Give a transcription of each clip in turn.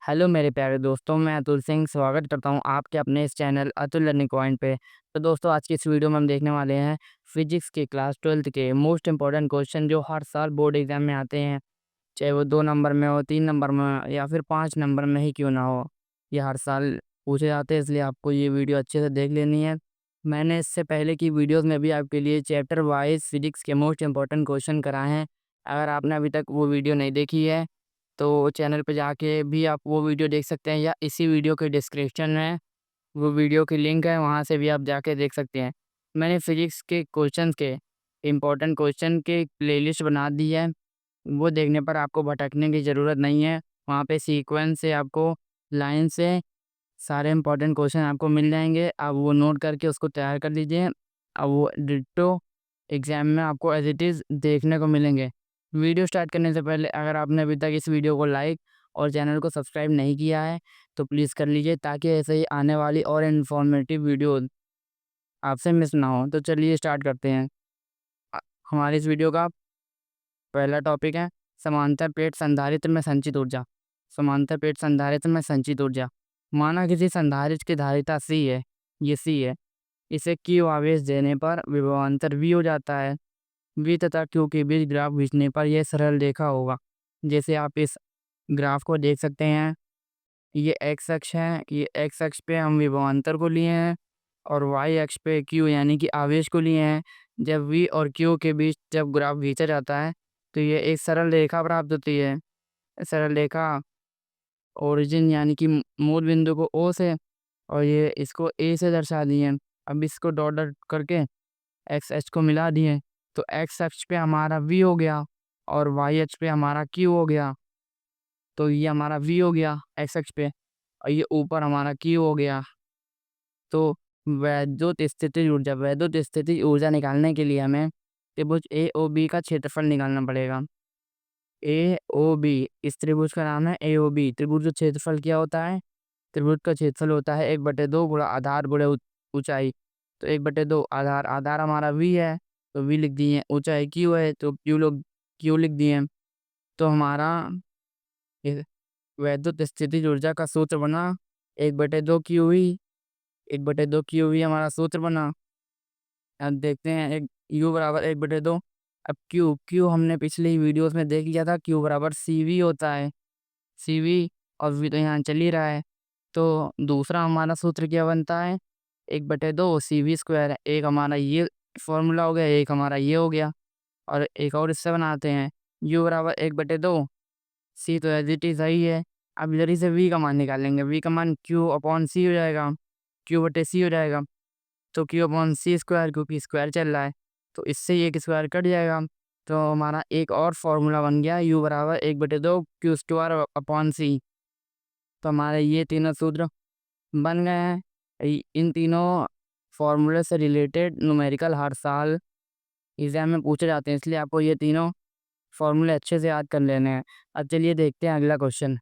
Hello मेरे प्यारे दोस्तों, मैं अतुल सिंह स्वागत करता हूं आपके अपने इस चैनल अतुल लर्निंग पॉइंट पे। तो दोस्तों, आज की इस वीडियो में हम देखने वाले हैं फिजिक्स के क्लास 12th के मोस्ट इंपॉर्टेंट क्वेश्चन जो हर साल बोर्ड एग्जाम में आते हैं। चाहे वो 2 नंबर में हो, 3 नंबर में हो या फिर 5 नंबर में ही क्यों ना हो, ये हर साल पूछे जाते हैं, इसलिए आपको ये वीडियो अच्छे से देख लेनी है। मैंने इससे पहले की वीडियोज़ में भी आपके लिए चैप्टर वाइज़ फिजिक्स के मोस्ट इंपॉर्टेंट क्वेश्चन कराए हैं। अगर आपने अभी तक वो वीडियो नहीं देखी है, तो चैनल पे जाके भी आप वो वीडियो देख सकते हैं, या इसी वीडियो के डिस्क्रिप्शन में वो वीडियो की लिंक है, वहाँ से भी आप जाके देख सकते हैं। मैंने फिजिक्स के क्वेश्चंस के इम्पोर्टेंट क्वेश्चन की प्लेलिस्ट बना दी है। वो देखने पर आपको भटकने की ज़रूरत नहीं है। वहाँ पे सीक्वेंस से आपको लाइन से सारे इम्पोर्टेंट क्वेश्चन आपको मिल जाएँगे। आप वो नोट करके उसको तैयार कर लीजिए। अब वो डिट्टो एग्ज़ाम में आपको एज़ इट इज़ देखने को मिलेंगे। वीडियो स्टार्ट करने से पहले अगर आपने अभी तक इस वीडियो को लाइक और चैनल को सब्सक्राइब नहीं किया है, तो प्लीज़ कर लीजिए, ताकि ऐसे ही आने वाली और इन्फॉर्मेटिव वीडियो आपसे मिस ना हो। तो चलिए स्टार्ट करते हैं। अ, हमारी इस वीडियो का पहला टॉपिक है समांतर प्लेट संधारित्र में संचित ऊर्जा। समांतर प्लेट संधारित्र में संचित ऊर्जा। माना किसी संधारित्र की धारिता सी है, ये सी है। इसे क्यू आवेश देने पर विभवांतर वी हो जाता है। वी तथा क्यू के बीच ग्राफ खींचने पर यह सरल रेखा होगा। जैसे आप इस ग्राफ को देख सकते हैं, ये एक्स अक्ष है, ये एक्स अक्ष पे हम विभवांतर को लिए हैं और वाई अक्ष पे क्यू यानी कि आवेश को लिए हैं। जब वी और क्यू के बीच जब ग्राफ खींचा जाता है, तो ये एक सरल रेखा प्राप्त होती है। सरल रेखा ओरिजिन यानी कि मूल बिंदु को ओ से और ये इसको ए से दर्शा दिए। अब इसको डॉट डॉट करके एक्स अक्ष को मिला दिए, तो एक्स अक्ष पे हमारा वी हो गया और वाई अक्ष पे हमारा क्यू हो गया। तो ये हमारा वी हो गया एक्स अक्ष पे और ये ऊपर हमारा क्यू हो गया। तो वैद्युत स्थितिज ऊर्जा निकालने के लिए हमें त्रिभुज ए ओ बी का क्षेत्रफल निकालना पड़ेगा। ए ओ बी, इस त्रिभुज का नाम है ए ओ बी। त्रिभुज का क्षेत्रफल क्या होता है? त्रिभुज का क्षेत्रफल होता है 1/2 गुणा आधार गुणा ऊंचाई। तो 1/2 आधार, आधार हमारा वी है तो वी लिख दिए, ऊंचाई क्यू है तो क्यू लिख दिए। तो हमारा इस वैद्युत स्थितिज ऊर्जा का सूत्र बना 1/2 क्यू वी। 1/2 क्यू वी हमारा सूत्र बना। अब देखते हैं एक यू बराबर 1/2। अब क्यू क्यू हमने पिछली वीडियोस में देख लिया था, क्यू बराबर सी वी होता है। सी वी और वी तो यहाँ चल ही रहा है। तो दूसरा हमारा सूत्र क्या बनता है? 1/2 सी वी स्क्वायर है। एक हमारा ये फॉर्मूला हो गया, एक हमारा ये हो गया। और एक और इससे बनाते हैं, यू बराबर 1/2। सी तो एज इट इज़ सही है। अब इधर ही से वी का मान निकालेंगे। वी का मान क्यू अपॉन सी हो जाएगा, क्यू बटे सी हो जाएगा। तो क्यू अपॉन सी स्क्वायर, क्योंकि स्क्वायर चल रहा है तो इससे ये एक स्क्वायर कट जाएगा। तो हमारा एक और फॉर्मूला बन गया, यू बराबर 1/2 क्यू स्क्वायर अपॉन सी। तो हमारे ये तीनों सूत्र बन गए हैं। इन तीनों फॉर्मूले से रिलेटेड न्यूमेरिकल हर साल एग्जाम में पूछे जाते हैं, इसलिए आपको ये तीनों फॉर्मूले अच्छे से याद कर लेने हैं। अब चलिए देखते हैं अगला क्वेश्चन।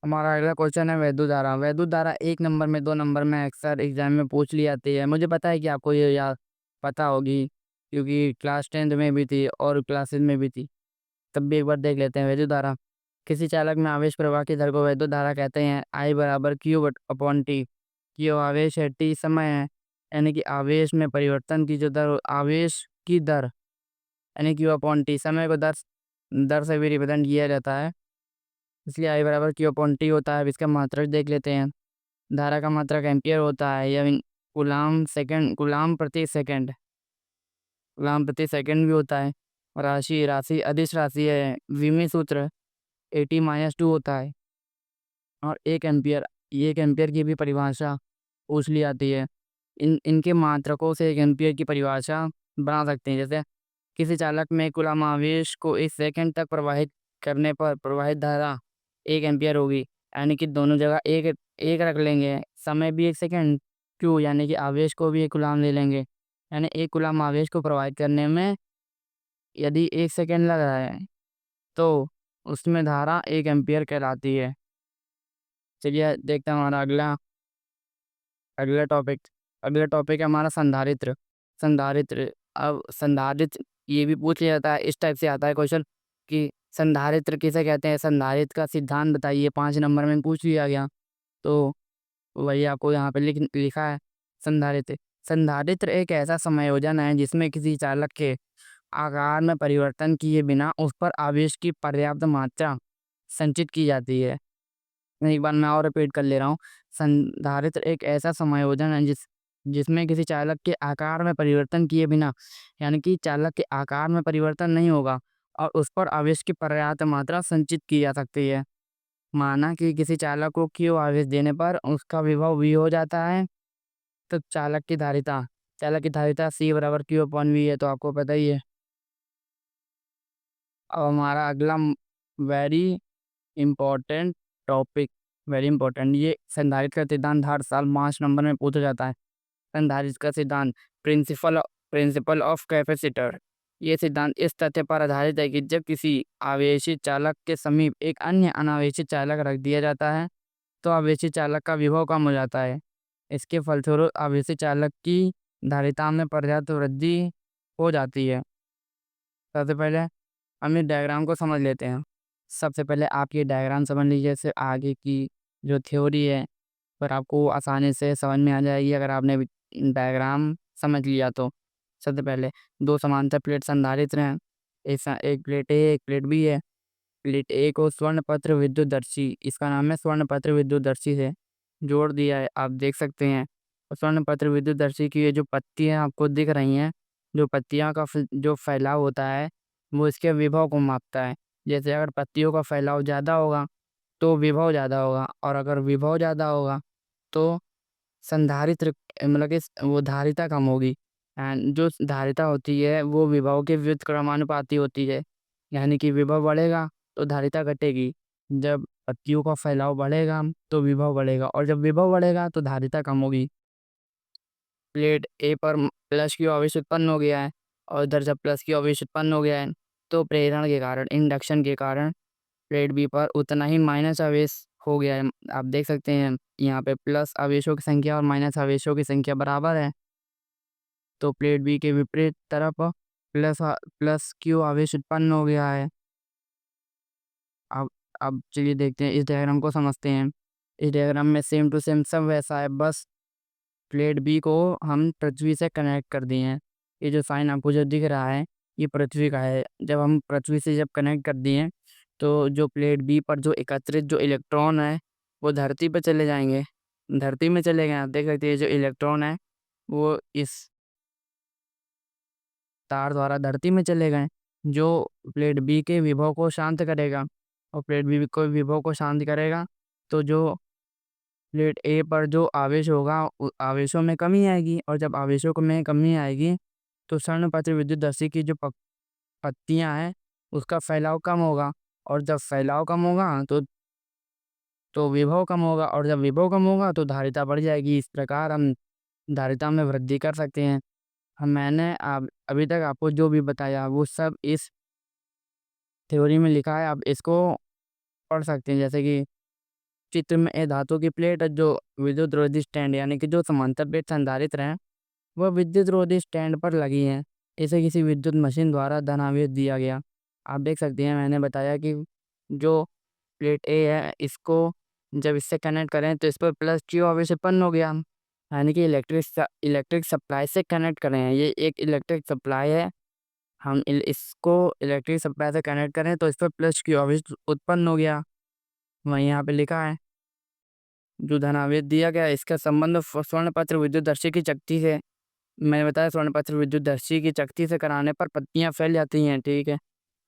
हमारा अगला क्वेश्चन है वैद्युत धारा। वैद्युत धारा 1 नंबर में, 2 नंबर में अक्सर एग्जाम में पूछ ली जाती है। मुझे पता है कि आपको ये याद पता होगी, क्योंकि क्लास 10th में भी थी और क्लासेस में भी थी। तब भी एक बार देख लेते हैं। वैद्युत धारा, किसी चालक में आवेश प्रवाह की दर को वैद्युत धारा कहते हैं। आई बराबर Q but upon T. Q आवेश है, टी समय है, यानी कि आवेश में परिवर्तन की जो दर, आवेश की दर यानी क्यू अपॉन टी, समय को दर दर से भी रिप्रेजेंट किया जाता है, इसलिए आई बराबर क्यू अपॉन टी होता है। अब इसका मात्रक देख लेते हैं। धारा का मात्रक एम्पियर होता है, या कूलाम प्रति सेकंड, कूलाम प्रति सेकंड भी होता है। और राशि राशि अदिश राशि है, विमी सूत्र 80-2 होता है। और 1 एम्पियर की भी परिभाषा पूछ ली जाती है। इनके मात्रकों से 1 एम्पियर की परिभाषा बना सकते हैं। जैसे किसी चालक में कूलाम आवेश को 1 सेकंड तक प्रवाहित करने पर प्रवाहित धारा 1 एम्पियर होगी, यानी कि दोनों जगह एक एक रख लेंगे। समय भी 1 सेकंड, क्यू यानी कि आवेश को भी 1 कूलाम ले लेंगे, यानी 1 कूलाम आवेश को प्रवाहित करने में यदि 1 सेकंड लग रहा है, तो उसमें धारा 1 एम्पियर कहलाती है। चलिए देखते हैं हमारा अगला अगला टॉपिक। अगला टॉपिक है हमारा संधारित्र। संधारित्र, अब संधारित्र ये भी पूछ लिया जाता है, इस टाइप से आता है क्वेश्चन कि संधारित्र किसे कहते हैं? संधारित्र का सिद्धांत बताइए, 5 नंबर में पूछ लिया गया। तो वही आपको यहाँ पे लिखा है संधारित्र। संधारित्र एक ऐसा संयोजन है जिसमें किसी चालक के आकार में परिवर्तन किए बिना उस पर आवेश की पर्याप्त मात्रा संचित की जाती है। एक बार मैं और रिपीट कर ले रहा हूँ। संधारित्र एक ऐसा समायोजन है जिसमें किसी चालक के आकार में परिवर्तन किए बिना, यानी कि चालक के आकार में परिवर्तन नहीं होगा और उस पर आवेश की पर्याप्त मात्रा संचित की जा सकती है। माना कि किसी चालक को Q आवेश देने पर उसका विभव V हो जाता है, तो चालक की धारिता C बराबर Q/V है, तो आपको पता ही है। अब हमारा अगला very important topic, very important, ये संधारित्र का सिद्धांत हर साल 5 नंबर में पूछा जाता है। संधारित्र का सिद्धांत, प्रिंसिपल प्रिंसिपल ऑफ कैपेसिटर। ये सिद्धांत इस तथ्य पर आधारित है कि जब किसी आवेशित चालक के समीप एक अन्य अनावेशित चालक रख दिया जाता है तो आवेशित चालक का विभव कम हो जाता है। इसके फलस्वरूप आवेशित चालक की धारिता में पर्याप्त वृद्धि हो जाती है। सबसे पहले हम इस डायग्राम को समझ लेते हैं। सबसे पहले आप ये डायग्राम समझ लीजिए, जैसे आगे की जो थ्योरी है पर आपको आसानी से समझ में आ जाएगी अगर आपने डायग्राम समझ लिया तो। सबसे पहले दो समांतर प्लेट संधारित्र हैं। एक प्लेट ए, एक प्लेट बी है। प्लेट ए को स्वर्णपत्र विद्युतदर्शी, इसका नाम है स्वर्णपत्र विद्युतदर्शी, से जोड़ दिया है, आप देख सकते हैं। और स्वर्णपत्र विद्युतदर्शी की ये जो पत्तियां आपको दिख रही हैं, जो पत्तियां का जो फैलाव होता है वो इसके विभव को मापता है। जैसे अगर पत्तियों का फैलाव ज़्यादा होगा तो विभव ज़्यादा होगा, और अगर विभव ज़्यादा होगा तो संधारित्र मतलब कि वो धारिता कम होगी। एंड जो धारिता होती है वो विभव के व्युत्क्रमानुपाती होती है, यानी कि विभव बढ़ेगा तो धारिता घटेगी। जब पत्तियों का फैलाव बढ़ेगा तो विभव बढ़ेगा, और जब विभव बढ़ेगा तो धारिता कम होगी। प्लेट ए पर प्लस क्यू आवेश उत्पन्न हो गया है, और इधर जब प्लस क्यू आवेश उत्पन्न हो गया है तो प्रेरण के कारण, इंडक्शन के कारण प्लेट बी पर उतना ही माइनस आवेश हो गया है। आप देख सकते हैं यहाँ पे प्लस आवेशों की संख्या और माइनस आवेशों की संख्या बराबर है, तो प्लेट बी के विपरीत तरफ प्लस क्यू आवेश उत्पन्न हो गया है। अब अब चलिए देखते हैं, इस डायग्राम को समझते हैं। इस डायग्राम में सेम टू सेम सब वैसा है, बस प्लेट बी को हम पृथ्वी से कनेक्ट कर दिए हैं। ये जो साइन आपको जो दिख रहा है ये पृथ्वी का है। जब हम पृथ्वी से जब कनेक्ट कर दिए तो जो प्लेट बी पर जो एकत्रित जो इलेक्ट्रॉन है वो धरती पर चले जाएंगे, धरती में चले गए। आप देख सकते हैं जो इलेक्ट्रॉन है वो इस तार द्वारा धरती में चले गए, जो प्लेट बी के विभव को शांत करेगा। और प्लेट बी को विभव को शांत करेगा तो जो प्लेट ए पर जो आवेश होगा आवेशों में कमी आएगी, और जब आवेशों में कमी आएगी तो स्वर्ण विद्युतदर्शी की जो पत्तियां हैं उसका फैलाव कम होगा, और जब फैलाव कम होगा तो विभव कम होगा, और जब विभव कम होगा तो धारिता बढ़ जाएगी। इस प्रकार हम धारिता में वृद्धि कर सकते हैं। मैंने अभी तक आपको जो भी बताया वो सब इस थ्योरी में लिखा है, आप इसको पढ़ सकते हैं। जैसे कि चित्र में ए धातु की प्लेट है जो विद्युत रोधी स्टैंड, यानी कि जो समांतर प्लेट संधारित्र हैं वह विद्युत रोधी स्टैंड पर लगी हैं। इसे किसी विद्युत मशीन द्वारा धनावेश दिया गया। आप देख सकते हैं मैंने बताया कि जो प्लेट ए है इसको जब इससे कनेक्ट करें तो इस पर प्लस क्यू आवेश उत्पन्न हो गया, यानी कि इलेक्ट्रिक सप्लाई से कनेक्ट करें हैं। ये एक इलेक्ट्रिक सप्लाई है, हम इसको इलेक्ट्रिक सप्लाई से कनेक्ट करें तो इस पर प्लस क्यू आवेश उत्पन्न हो गया। वहीं यहाँ पे लिखा है जो धनावेश दिया गया इसका संबंध स्वर्णपत्र विद्युतदर्शी की चकती से, मैंने बताया स्वर्णपत्र विद्युतदर्शी की चकती से कराने पर पत्तियां फैल जाती हैं। ठीक है,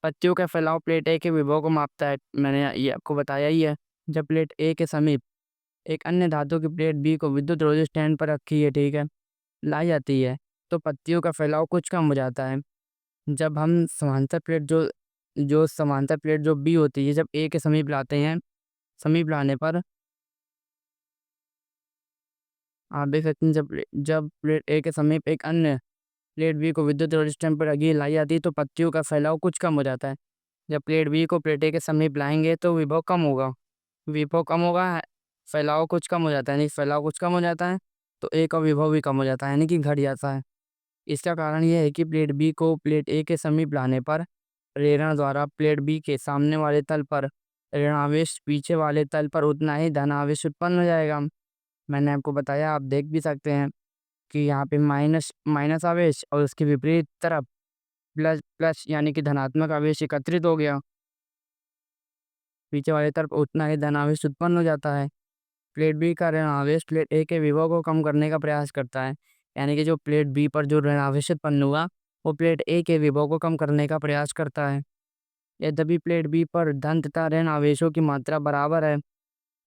पत्तियों का फैलाव प्लेट ए के विभव को मापता है, मैंने ये आपको बताया ही है। जब प्लेट ए के समीप एक अन्य धातु की प्लेट बी को विद्युत रोधी स्टैंड पर रखी है, ठीक है, लाई जाती है तो पत्तियों का फैलाव कुछ कम हो जाता है। जब हम समांतर प्लेट जो समांतर प्लेट जो बी होती है जब ए के समीप लाते हैं, समीप लाने पर आप देख सकते हैं जब प्लेट ए के समीप एक अन्य प्लेट बी को विद्युत रोधी स्टैंड पर रखी लाई जाती है तो पत्तियों का फैलाव कुछ कम हो जाता है। जब प्लेट बी को प्लेट ए के समीप लाएंगे तो विभव कम होगा, विभव कम होगा, फैलाव कुछ कम हो जाता है, यानी फैलाव कुछ कम हो जाता है तो ए का विभव भी कम हो जाता है, यानी कि घट जाता है। इसका कारण यह है कि प्लेट बी को प्लेट ए के समीप लाने पर प्रेरणा द्वारा प्लेट बी के सामने वाले तल पर ऋणावेश पीछे वाले तल पर उतना ही धनावेश उत्पन्न हो जाएगा। मैंने आपको बताया, आप देख भी सकते हैं कि यहाँ पे माइनस माइनस आवेश और उसके विपरीत तरफ प्लस प्लस यानी कि धनात्मक आवेश एकत्रित हो गया। पीछे वाली तरफ उतना ही धनावेश उत्पन्न हो जाता है। प्लेट बी का ऋण आवेश प्लेट ए के विभव को कम करने का प्रयास करता है। यानी कि जो प्लेट बी पर जो ऋण आवेश उत्पन्न हुआ वो प्लेट ए के विभव को कम करने का प्रयास करता है। यद्यपि प्लेट बी पर धन तथा ऋण आवेशों की मात्रा बराबर है,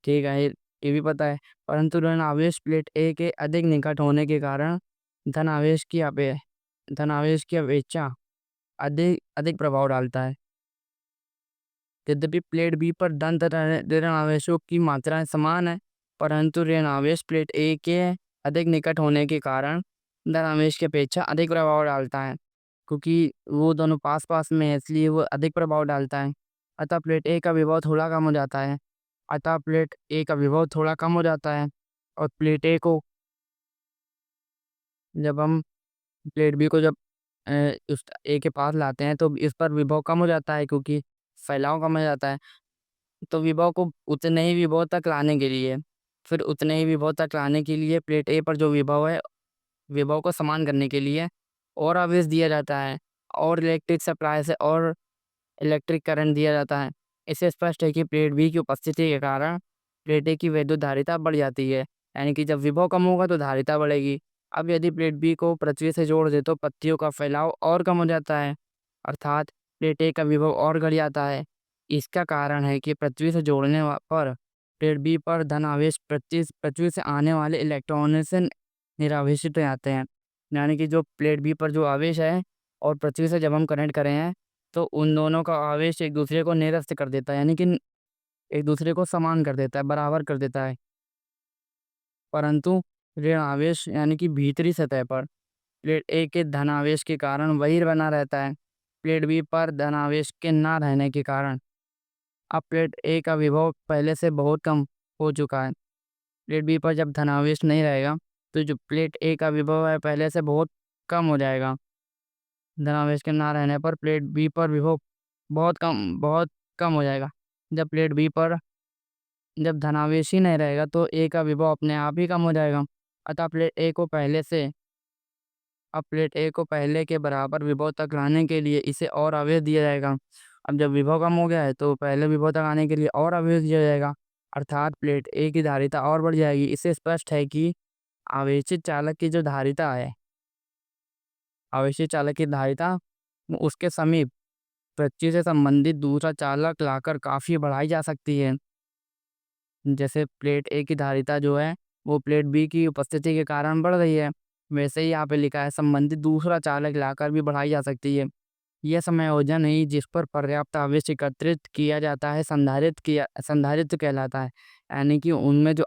ठीक है, ये भी पता है, परंतु ऋण आवेश प्लेट ए के अधिक निकट होने के कारण धन आवेश की अपे धन आवेश की अपेक्षा अधिक अधिक प्रभाव डालता है। यद्यपि प्लेट बी पर धन तथा ऋण आवेशों की मात्राएं समान है, परंतु ऋण आवेश प्लेट ए के अधिक निकट होने के कारण धन आवेश की अपेक्षा अधिक प्रभाव डालता है। क्योंकि वो दोनों पास पास में है, इसलिए वो अधिक प्रभाव डालता है। अतः प्लेट ए का विभव थोड़ा कम हो जाता है अतः प्लेट ए का विभव थोड़ा कम हो जाता है और प्लेट ए को जब हम प्लेट बी को जब उस ए के पास लाते हैं तो इस पर विभव कम हो जाता है, क्योंकि फैलाव कम हो जाता है। तो विभव को उतने ही विभव तक लाने के लिए फिर उतने ही विभव तक लाने के लिए प्लेट ए पर जो विभव है, विभव को समान करने के लिए और आवेश दिया जाता है और इलेक्ट्रिक सप्लाई से और इलेक्ट्रिक करंट दिया जाता है। इससे स्पष्ट है कि प्लेट बी की उपस्थिति के कारण प्लेट ए की वैद्युत धारिता बढ़ जाती है। यानी कि जब विभव कम होगा तो धारिता बढ़ेगी। अब यदि प्लेट बी को पृथ्वी से जोड़ दे तो पत्तियों का फैलाव और कम हो जाता है, अर्थात प्लेट ए का विभव और घट जाता है। इसका कारण है कि पृथ्वी से जोड़ने पर प्लेट बी पर धन आवेश पृथ्वी से आने वाले इलेक्ट्रॉनों से निरावेशित हो जाते हैं। यानी कि जो प्लेट बी पर जो आवेश है और पृथ्वी से जब हम कनेक्ट करें हैं तो उन दोनों का आवेश एक दूसरे को निरस्त कर देता है, यानी कि एक दूसरे को समान कर देता है, बराबर कर देता है। परंतु ऋण आवेश यानी कि भीतरी सतह पर प्लेट ए के धनावेश के कारण वही बना रहता है। प्लेट बी पर धनावेश के ना रहने के कारण अब प्लेट ए का विभव पहले से बहुत कम हो चुका है। प्लेट बी पर जब धनावेश नहीं रहेगा तो जो प्लेट ए का विभव है पहले से बहुत कम हो जाएगा। धनावेश के ना रहने पर प्लेट बी पर विभव बहुत कम हो जाएगा। जब प्लेट बी पर जब धनावेश ही नहीं रहेगा तो ए का विभव अपने आप ही कम हो जाएगा। अतः प्लेट ए को पहले के बराबर विभव तक लाने के लिए इसे और आवेश दिया जाएगा। अब जब विभव कम हो गया है तो पहले विभव तक आने के लिए और आवेश दिया जाएगा, अर्थात प्लेट ए की धारिता और बढ़ जाएगी। इससे स्पष्ट है कि आवेशित चालक की जो धारिता है, आवेशित चालक की धारिता उसके समीप पृथ्वी से संबंधित दूसरा चालक लाकर काफ़ी बढ़ाई जा सकती है। जैसे प्लेट ए की धारिता जो है वो प्लेट बी की उपस्थिति के कारण बढ़ रही है, वैसे ही यहाँ पे लिखा है संबंधित दूसरा चालक लाकर भी बढ़ाई जा सकती है। यह समायोजन ही जिस पर पर्याप्त आवेश एकत्रित किया जाता है संधारित्र कहलाता है। यानी कि उनमें जो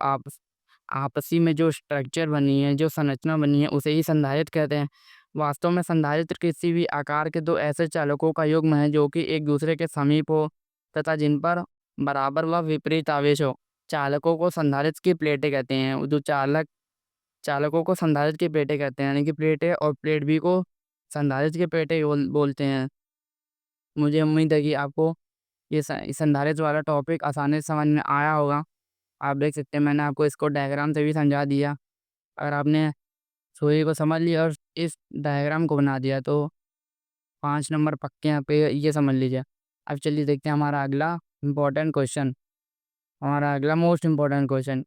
आपसी में जो स्ट्रक्चर बनी है, जो संरचना बनी है, उसे ही संधारित्र कहते हैं। वास्तव में संधारित्र किसी भी आकार के दो ऐसे चालकों का युग्म है जो कि एक दूसरे के समीप हो तथा जिन पर बराबर व विपरीत आवेश हो। चालकों को संधारित्र की प्लेटें कहते हैं। वो जो चालकों को संधारित्र की प्लेटें कहते हैं, यानी कि प्लेट ए और प्लेट बी को संधारित्र की प्लेटें बोलते हैं। मुझे उम्मीद है कि आपको ये संधारित्र वाला टॉपिक आसानी से समझ में आया होगा। आप देख सकते हैं मैंने आपको इसको डायग्राम से भी समझा दिया। अगर आपने थ्योरी को समझ लिया और इस डायग्राम को बना दिया तो 5 नंबर पक्के हैं पे, ये समझ लीजिए। अब चलिए देखते हैं हमारा अगला मोस्ट इम्पोर्टेंट क्वेश्चन।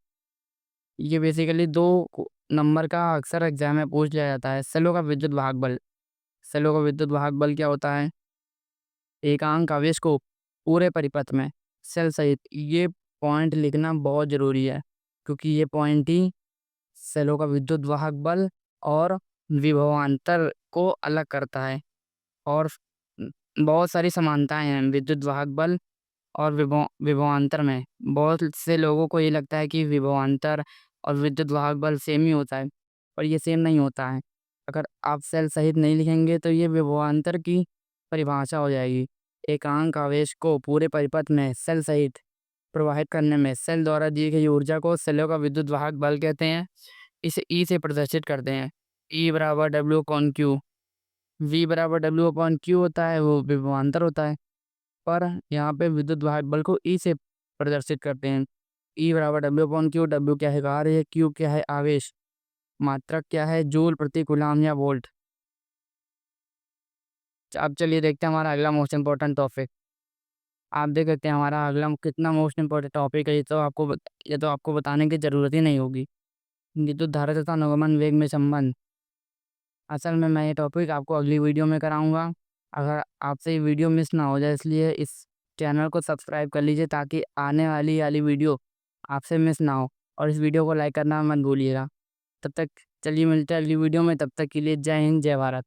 ये बेसिकली 2 नंबर का अक्सर एग्जाम में पूछ लिया जाता है। सेलों का विद्युत वाहक बल। सेलों का विद्युत वाहक बल क्या होता है? एकांक आवेश को पूरे परिपथ में सेल सहित, ये पॉइंट लिखना बहुत ज़रूरी है, क्योंकि ये पॉइंट ही सेलों का विद्युत वाहक बल और विभवांतर को अलग करता है। और बहुत सारी समानताएं हैं विद्युत वाहक बल और विभवांतर में। बहुत से लोगों को ये लगता है कि विभवांतर और विद्युत वाहक बल सेम ही होता है, पर ये सेम नहीं होता है। अगर आप सेल सहित नहीं लिखेंगे तो ये विभवांतर की परिभाषा हो जाएगी। एकांक आवेश को पूरे परिपथ में सेल सहित प्रवाहित करने में सेल द्वारा दी गई ऊर्जा को सेलों का विद्युत वाहक बल कहते हैं। इसे ई से प्रदर्शित करते हैं। ई बराबर डब्ल्यू कॉन क्यू। V बराबर डब्ल्यू अपॉन क्यू होता है, वो विभवांतर होता है। पर यहाँ पे विद्युत वाहक बल को ई से प्रदर्शित करते हैं। ई बराबर डब्ल्यू अपॉन क्यू, डब्ल्यू क्या है कार्य है, क्यू क्या है आवेश, मात्रक क्या है जूल प्रति कूलम या वोल्ट। अब चलिए देखते हैं हमारा अगला मोस्ट इम्पोर्टेंट टॉपिक। आप देख सकते हैं हमारा अगला कितना मोस्ट इम्पोर्टेंट टॉपिक है, ये तो आपको बताने की ज़रूरत ही नहीं होगी। विद्युत धारा तथा अनुगमन वेग में संबंध। असल में मैं ये टॉपिक आपको अगली वीडियो में कराऊंगा। अगर आपसे ये वीडियो मिस ना हो जाए, इसलिए इस चैनल को सब्सक्राइब कर लीजिए ताकि आने वाली वीडियो आपसे मिस ना हो, और इस वीडियो को लाइक करना मत भूलिएगा। तब तक चलिए मिलते हैं अगली वीडियो में, तब तक के लिए जय हिंद जय भारत।